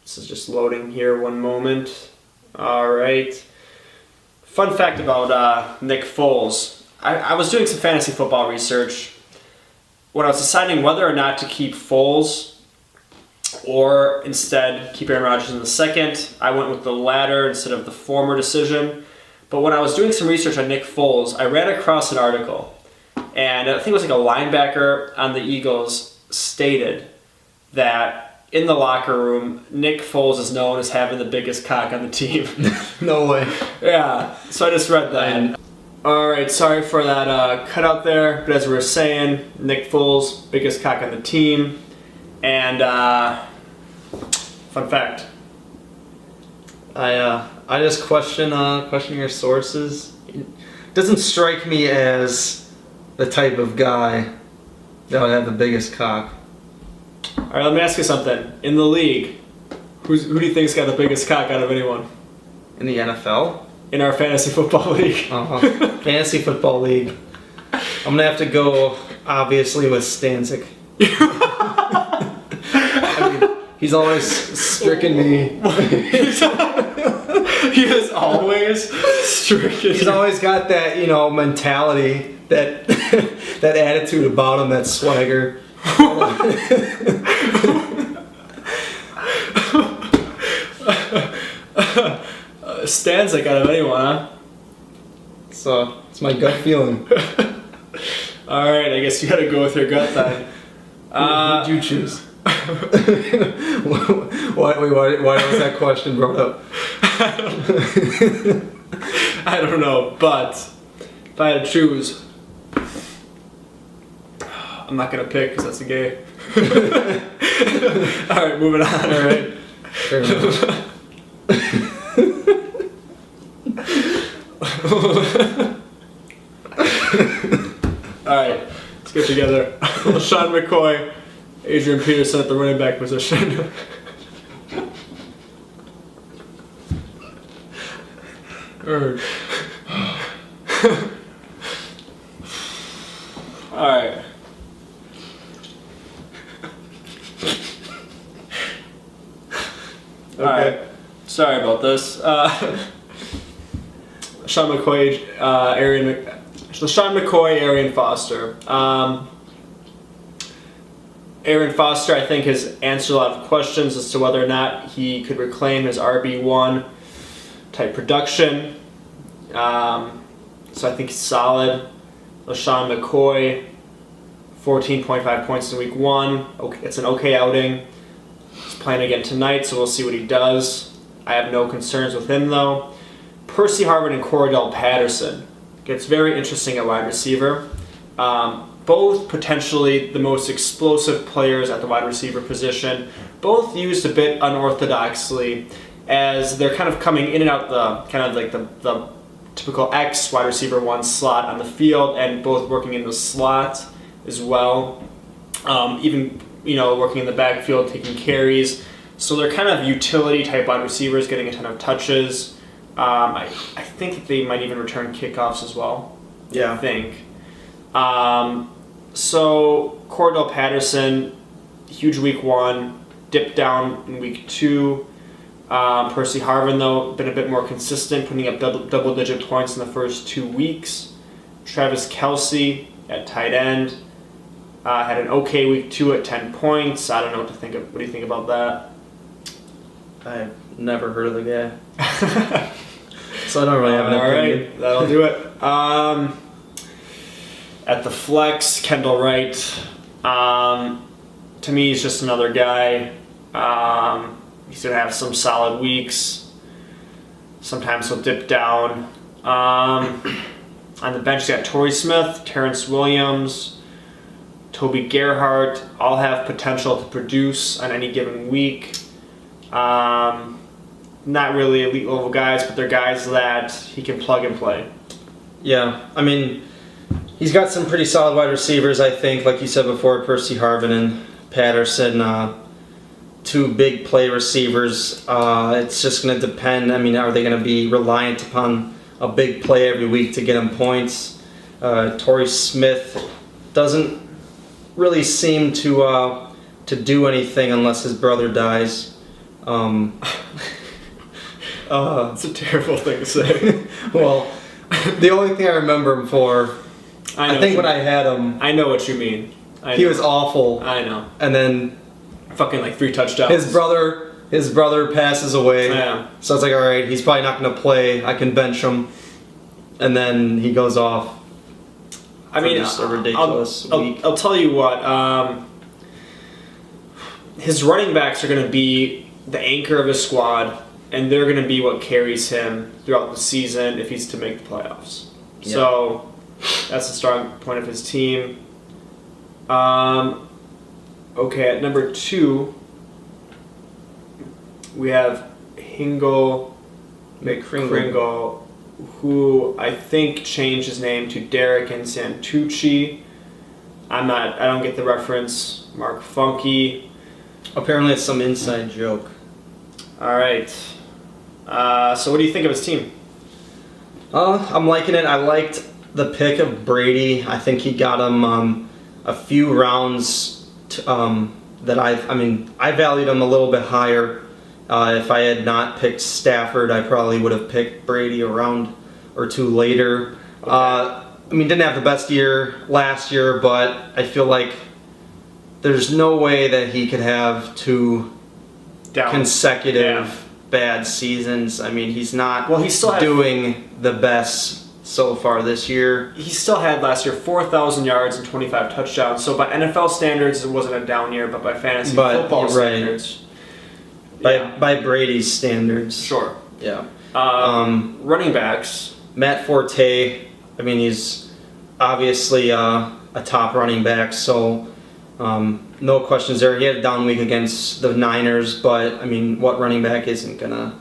This is just loading here. One moment. All right. Fun fact about Nick Foles. I was doing some fantasy football research when I was deciding whether or not to keep Foles or instead keep Aaron Rodgers in the second. I went with the latter instead of the former decision. But when I was doing some research on Nick Foles, I ran across an article, and I think it was like a linebacker on the Eagles stated that in the locker room, Nick Foles is known as having the biggest cock on the team. No way. Yeah, so I just read that. Alright, sorry for that cutout there, but as we were saying, Nick Foles, biggest cock on the team. And, fun fact. I just question your sources. It doesn't strike me as the type of guy that would have the biggest cock. All right, let me ask you something. In the league, who do you think's got the biggest cock out of anyone? In the NFL? In our fantasy football league. Fantasy football league. I'm gonna have to go, obviously, with Stanzik. I mean, he's always stricken me. He is always stricken. He's always got that, mentality, that that attitude about him, that swagger. Stanzik out of anyone, huh? So it's my gut feeling. All right, I guess you got to go with your gut then. Who'd you choose? why was that question brought up? I don't know, but if I had to choose, I'm not gonna pick because that's a gay. All right, moving on. All right. Fair enough. All right, let's get together. Sean McCoy, Adrian Peterson at the running back position. All right. All right. Sorry about this. Sean McCoy, Arian Foster. Arian Foster, I think, has answered a lot of questions as to whether or not he could reclaim his RB1 type production. So I think he's solid. LaShawn McCoy, 14.5 points in week 1. Okay, it's an okay outing. He's playing again tonight, so we'll see what he does. I have no concerns with him, though. Percy Harvin and Cordell Patterson. Gets very interesting at wide receiver. Both potentially the most explosive players at the wide receiver position. Both used a bit unorthodoxly, as they're kind of coming in and out the typical X wide receiver 1 slot on the field, and both working in the slot as well. Even working in the backfield, taking carries. So they're kind of utility type wide receivers, getting a ton of touches. I think that they might even return kickoffs as well. Yeah. I think. So Cordell Patterson, huge week 1, dipped down in week 2. Percy Harvin, though, been a bit more consistent, putting up double-digit points in the first 2 weeks. Travis Kelce at tight end had an okay week 2 at 10 points. I don't know what to think of. What do you think about that? I've never heard of the guy. So I don't really have an opinion. All right, that'll do it. At the flex, Kendall Wright. To me, he's just another guy. He's going to have some solid weeks. Sometimes he'll dip down. On the bench, you got Torrey Smith, Terrence Williams, Toby Gerhart. All have potential to produce on any given week. Not really elite level guys, but they're guys that he can plug and play. Yeah, I mean, he's got some pretty solid wide receivers, I think. Like you said before, Percy Harvin and Patterson, 2 big play receivers. It's just going to depend. I mean, are they going to be reliant upon a big play every week to get him points? Torrey Smith doesn't really seem to do anything unless his brother dies. It's a terrible thing to say. Well, the only thing I remember him for, I think when I had him, I know what you mean. He was awful. I know. And then fucking 3 touchdowns. His brother passes away. Yeah. So it's like, all right, he's probably not going to play. I can bench him. And then he goes off. I mean, just a ridiculous week. I'll tell you what. His running backs are going to be the anchor of his squad, and they're going to be what carries him throughout the season if he's to make the playoffs. Yeah. So that's the strong point of his team. Okay, at number 2, we have Hingle McCringle, who I think changed his name to Derek and Santucci. I don't get the reference. Mark Funky. Apparently, it's some inside joke. All right. So what do you think of his team? I'm liking it. I liked the pick of Brady. I think he got him a few rounds that I valued him a little bit higher. If I had not picked Stafford, I probably would have picked Brady a round or two later. Okay. Didn't have the best year last year, but I feel like there's no way that he could have two Down. consecutive bad seasons. He's not Well, he still had- doing the best so far this year. He still had last year 4,000 yards and 25 touchdowns. So by NFL standards, it wasn't a down year, but by fantasy football right. standards, By Brady's standards. sure. Yeah. Running backs. Matt Forte, he's obviously a top running back, so no questions there. He had a down week against the Niners, but what running back isn't gonna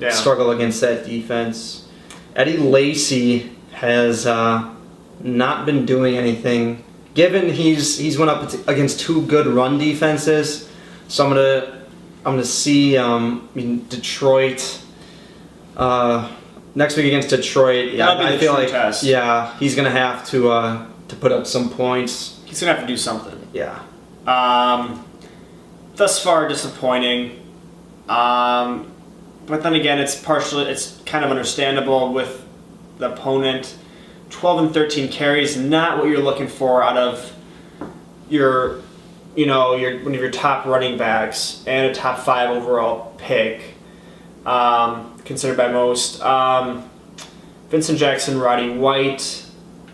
struggle against that defense? Eddie Lacy has not been doing anything. Given he's went up against two good run defenses, so I'm gonna see Detroit next week against Detroit. Yeah, That'll be I the feel true like test. he's gonna have to put up some points. He's going to have to do something. Yeah. Thus far, disappointing. But then again, it's kind of understandable with the opponent. 12 and 13 carries, not what you're looking for out of one of your top running backs and a top 5 overall pick, considered by most. Vincent Jackson, Roddy White,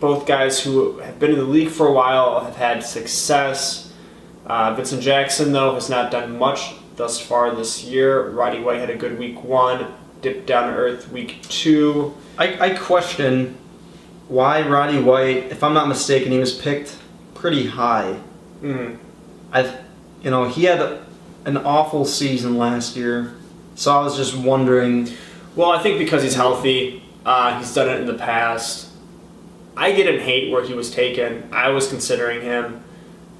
both guys who have been in the league for a while, have had success. Vincent Jackson, though, has not done much thus far this year. Roddy White had a good week 1, dipped down to earth week 2. I question why Roddy White, if I'm not mistaken, he was picked pretty high. Mm. He had an awful season last year, so I was just wondering. Well, I think because he's healthy, he's done it in the past. I didn't hate where he was taken. I was considering him.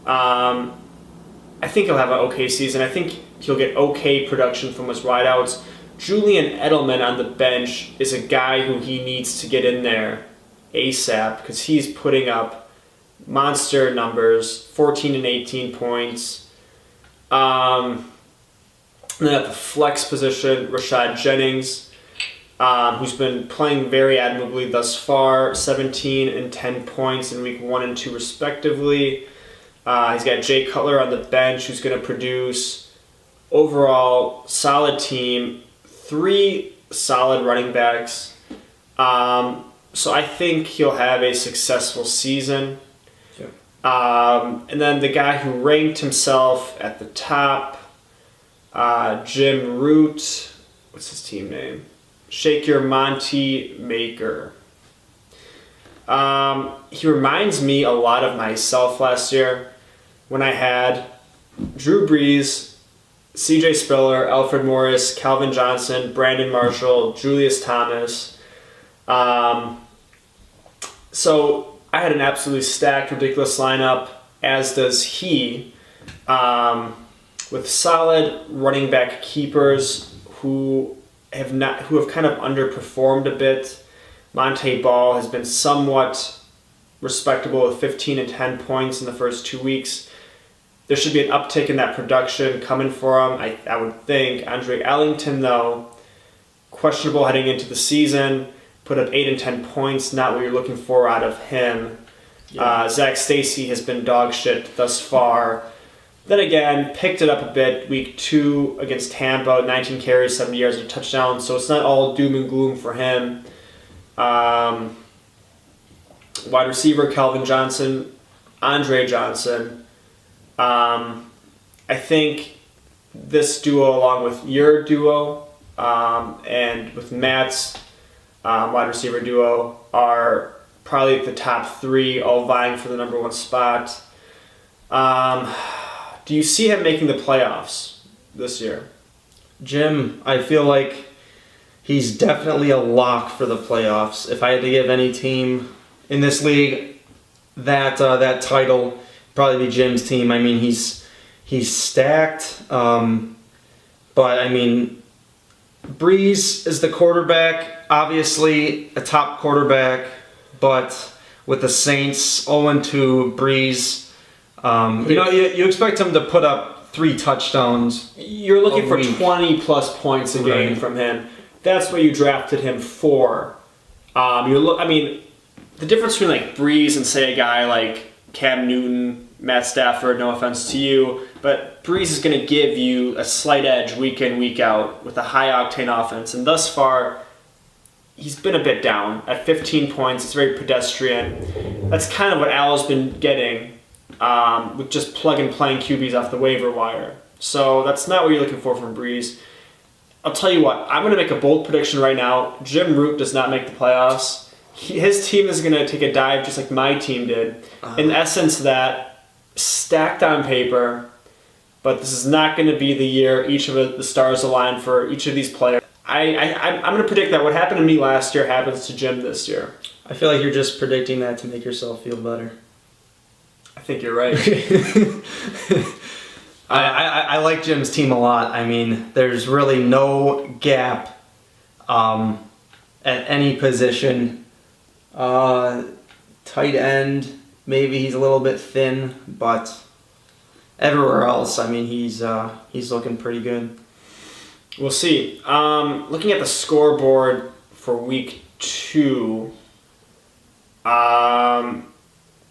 I think he'll have an okay season. I think he'll get okay production from his wideouts. Julian Edelman on the bench is a guy who he needs to get in there ASAP because he's putting up monster numbers, 14 and 18 points. And then at the flex position, Rashad Jennings, who's been playing very admirably thus far, 17 and 10 points in week 1 and 2 respectively. He's got Jay Cutler on the bench, who's going to produce. Overall, solid team, 3 solid running backs. So I think he'll have a successful season. Yeah. And then the guy who ranked himself at the top, Jim Root, what's his team name? Shake Your Monty Maker. He reminds me a lot of myself last year when I had Drew Brees, CJ Spiller, Alfred Morris, Calvin Johnson, Brandon Marshall, Julius Thomas. So I had an absolutely stacked, ridiculous lineup, as does he, with solid running back keepers who have kind of underperformed a bit. Monte Ball has been somewhat respectable with 15 and 10 points in the first 2 weeks. There should be an uptick in that production coming for him, I would think. Andre Ellington, though, questionable heading into the season. Put up 8 and 10 points, not what you're looking for out of him. Yeah. Zach Stacy has been dog shit thus far. Then again, picked it up a bit week 2 against Tampa, 19 carries, 70 yards, and a touchdown. So it's not all doom and gloom for him. Wide receiver Calvin Johnson, Andre Johnson. I think this duo, along with your duo and with Matt's wide receiver duo, are probably the top 3, all vying for the number 1 spot. Do you see him making the playoffs this year? Jim, I feel like he's definitely a lock for the playoffs. If I had to give any team in this league that title, probably be Jim's team. He's He's stacked. But I mean, Breeze is the quarterback, obviously a top quarterback, but with the Saints 0-2, Breeze, you expect him to put up 3 touchdowns. You're looking for week. 20 plus points a game Right. from him. That's what you drafted him for. The difference between like Breeze and say a guy like Cam Newton, Matt Stafford, no offense to you, but Breeze is going to give you a slight edge week in, week out with a high octane offense. And thus far, he's been a bit down at 15 points. It's very pedestrian. That's kind of what Al's been getting with just plug and playing QBs off the waiver wire. So that's not what you're looking for from Breeze. I'll tell you what, I'm going to make a bold prediction right now. Jim Root does not make the playoffs. His team is going to take a dive just like my team did. In essence, that stacked on paper, but this is not going to be the year each of the stars align for each of these players. I'm going to predict that what happened to me last year happens to Jim this year. I feel like you're just predicting that to make yourself feel better. I think you're right. I like Jim's team a lot. I mean, there's really no gap at any position. Tight end, maybe he's a little bit thin, but everywhere else, I mean, he's looking pretty good. We'll see. Looking at the scoreboard for week 2,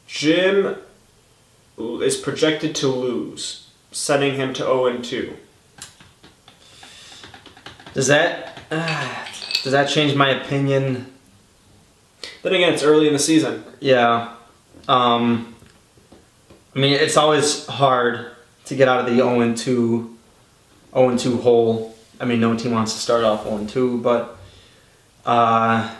Jim is projected to lose, setting him to 0-2. Does that change my opinion? Then again, it's early in the season. Yeah. I mean, it's always hard to get out of the 0-2 hole. I mean, no team wants to start off 0-2, but I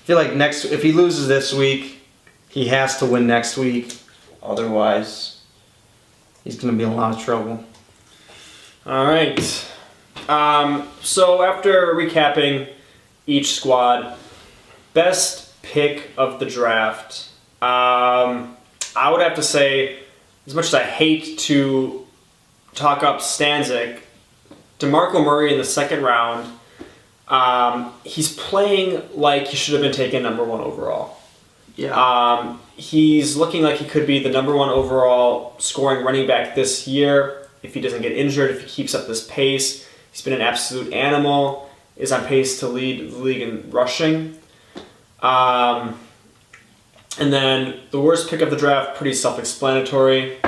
feel like if he loses this week, he has to win next week. Otherwise, he's going to be in a lot of trouble. All right. So after recapping each squad, best pick of the draft, I would have to say, as much as I hate to talk up Stanzik, DeMarco Murray in the second round, he's playing like he should have been taken number 1 overall. Yeah. He's looking like he could be the number 1 overall scoring running back this year if he doesn't get injured, if he keeps up this pace. He's been an absolute animal, is on pace to lead the league in rushing. And then the worst pick of the draft, pretty self-explanatory.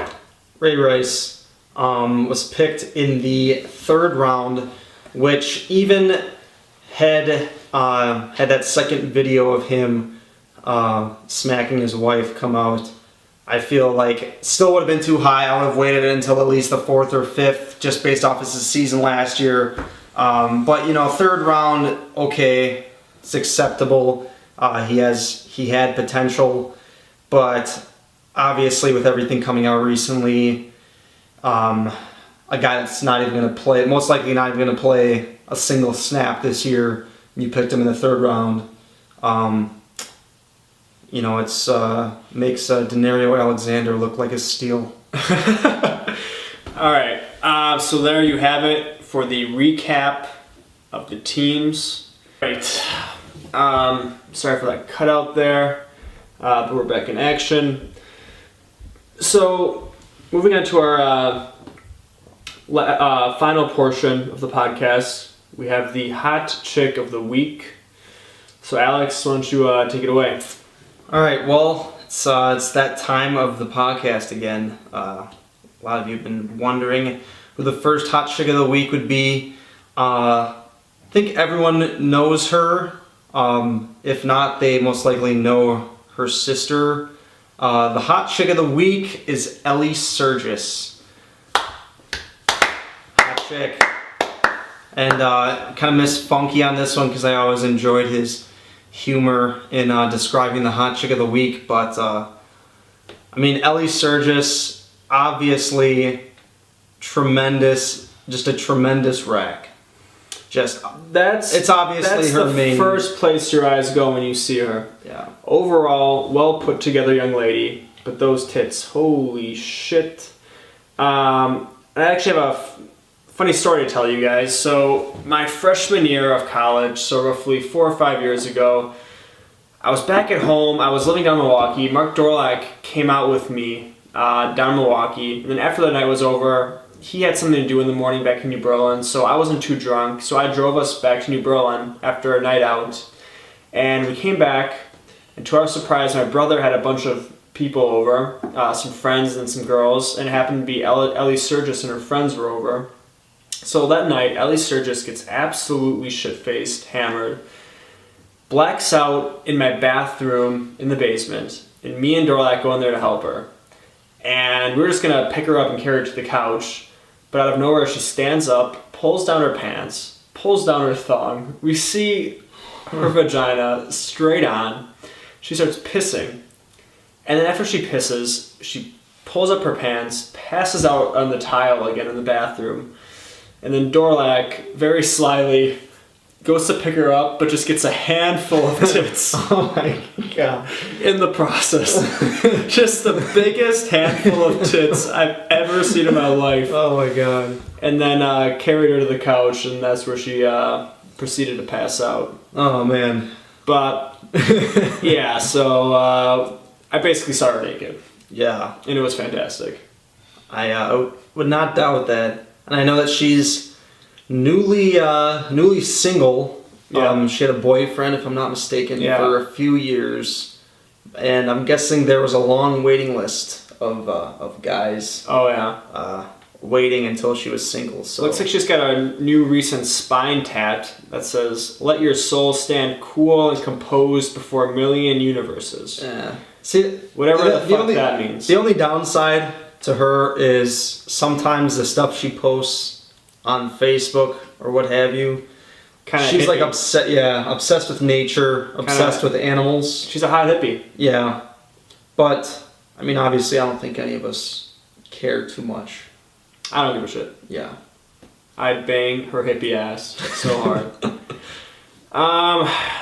Ray Rice was picked in the 3rd round, which even had that second video of him smacking his wife come out. I feel like still would have been too high. I would have waited until at least the 4th or 5th, just based off his season last year. But 3rd round, okay, it's acceptable. He had potential, but obviously with everything coming out recently, a guy that's not even going to play, most likely not even going to play a single snap this year, you picked him in the 3rd round. It's makes Denario Alexander look like a steal. All right, so there you have it for the recap of the teams. Right. Sorry for that cutout there, but we're back in action. So, moving on to our final portion of the podcast, we have the hot chick of the week. So, Alex, why don't you take it away? All right, well, it's that time of the podcast again. A lot of you have been wondering who the first hot chick of the week would be. I think everyone knows her. If not, they most likely know her sister. The hot chick of the week is Ellie Surgis. Hot chick. And kind of miss Funky on this one because I always enjoyed his humor in describing the hot chick of the week. But, Ellie Surgis, obviously tremendous, just a tremendous rack. It's obviously her main. That's the first place your eyes go when you see her. Yeah. Overall, well put together young lady, but those tits, holy shit. I actually have a funny story to tell you guys. So my freshman year of college, so roughly 4 or 5 years ago, I was back at home. I was living down in Milwaukee. Mark Dorlack came out with me down in Milwaukee. And then after the night was over, he had something to do in the morning back in New Berlin, so I wasn't too drunk. So I drove us back to New Berlin after a night out. And we came back, and to our surprise, my brother had a bunch of people over, some friends and some girls, and it happened to be Ellie Sturgis and her friends were over. So that night, Ellie Sturgis gets absolutely shit-faced, hammered, blacks out in my bathroom in the basement, and me and Dorlack go in there to help her. And we were just gonna pick her up and carry her to the couch, but out of nowhere she stands up, pulls down her pants, pulls down her thong. We see her vagina straight on. She starts pissing. And then after she pisses, she pulls up her pants, passes out on the tile again in the bathroom. And then Dorlack, very slyly, goes to pick her up, but just gets a handful of tits. Oh my god. In the process. Just the biggest handful of tits I've ever seen in my life. Oh my god. And then carried her to the couch, and that's where she proceeded to pass out. Oh man. But, yeah, so I basically saw her naked. Yeah. And it was fantastic. I would not doubt that. And I know that she's newly single. Yeah. She had a boyfriend, if I'm not mistaken, Yeah. for a few years. And I'm guessing there was a long waiting list of guys Oh, yeah. waiting until she was single. So Looks like she's got a new recent spine tat that says, "Let your soul stand cool and composed before a million universes." yeah. See, Whatever the fuck that means. The only downside to her is sometimes the stuff she posts on Facebook or what have you. Kinda She's like hippie. obsessed with nature, obsessed with animals. She's a hot hippie. Yeah. But, I mean, obviously, I don't think any of us care too much. I don't give a shit. Yeah. I'd bang her hippie ass so hard.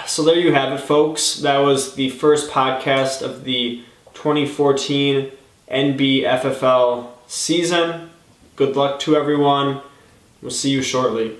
So there you have it, folks. That was the first podcast of the 2014 NBFFL season. Good luck to everyone. We'll see you shortly.